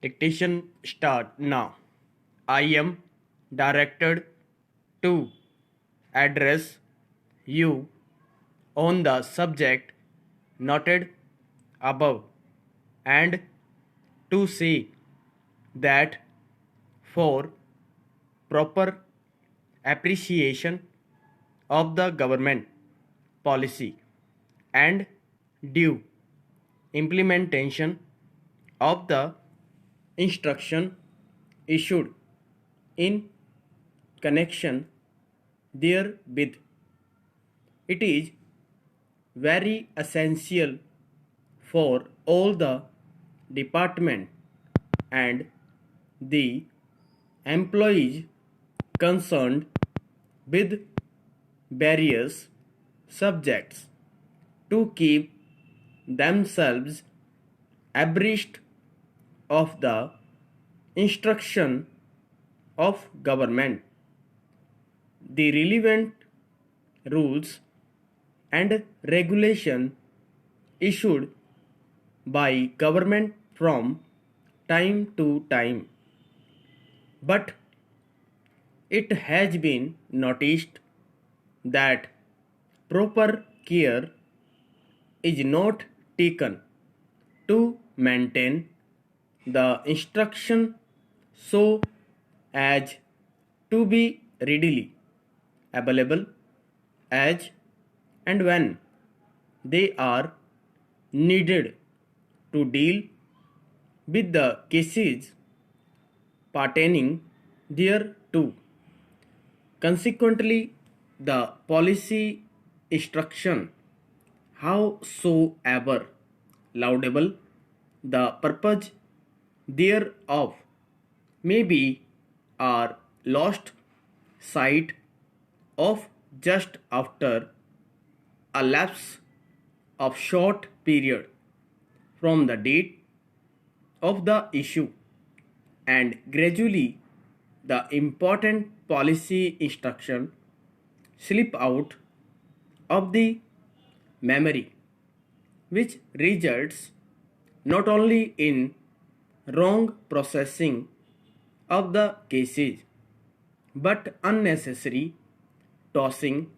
Dictation start now. I am directed to address you on the subject noted above and to say that for proper appreciation of the government policy and due implementation of the instruction issued in connection therewith, it is very essential for all the department and the employees concerned with various subjects to keep themselves abreast of the instruction of government, the relevant rules and regulation issued by government from time to time. But it has been noticed that proper care is not taken to maintain the instruction so as to be readily available as and when they are needed to deal with the cases pertaining thereto. Consequently, the policy instruction, howsoever laudable the purpose thereof may be, are lost sight of just after a lapse of short period from the date of the issue, and gradually the important policy instruction slip out of the memory, which results not only in wrong processing of the cases but unnecessary tossing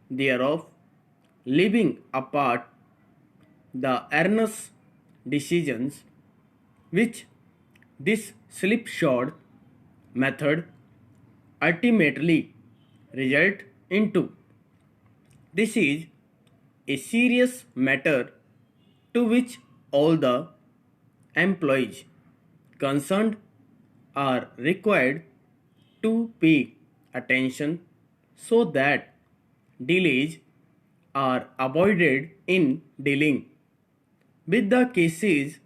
thereof, leaving apart the erroneous decisions which this slipshod method ultimately result into. This is a serious matter to which all the employees concerned are required to pay attention so that delays are avoided in dealing with the cases,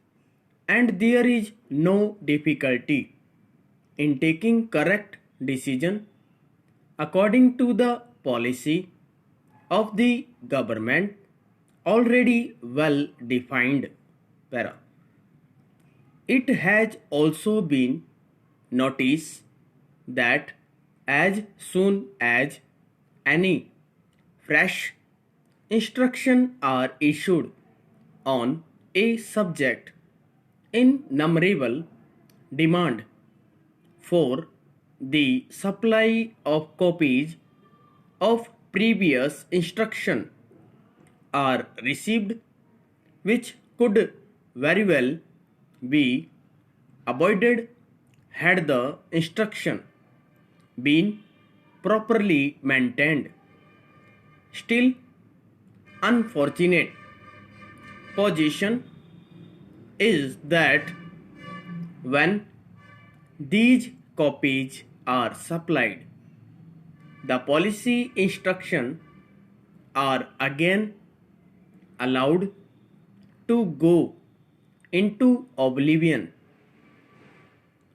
and there is no difficulty in taking correct decision according to the policy of the government already well defined. Para. It has also been noticed that as soon as any fresh instruction are issued on a subject, innumerable demand for the supply of copies of previous instruction are received, which could very well be avoided had the instruction been properly maintained. Still, unfortunate position is that when these copies are supplied, the policy instruction are again allowed to go into oblivion.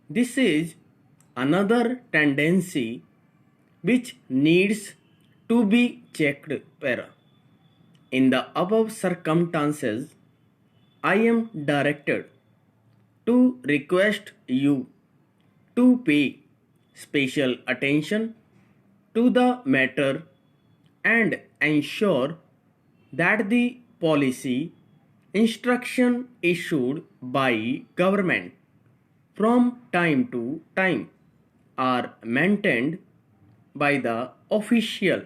This is another tendency which needs to be checked. In the above circumstances, I am directed to request you to pay special attention to the matter and ensure that the policy instruction issued by government from time to time are maintained by the official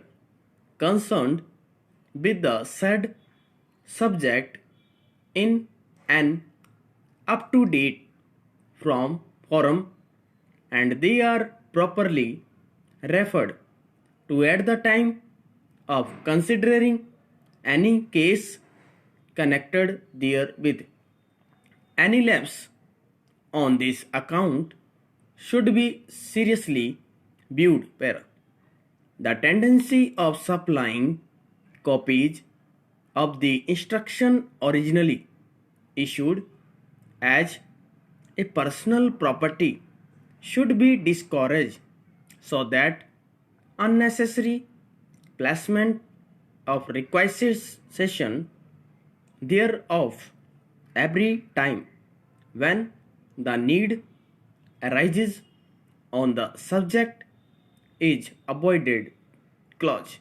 concerned with the said subject in an up-to-date from forum, and they are properly referred to at the time of considering any case connected therewith. Any lapse on this account should be seriously viewed where the tendency of supplying copies of the instruction originally issued as a personal property should be discouraged, so that unnecessary placement of requisition thereof every time when the need arises on the subject is avoided. Clause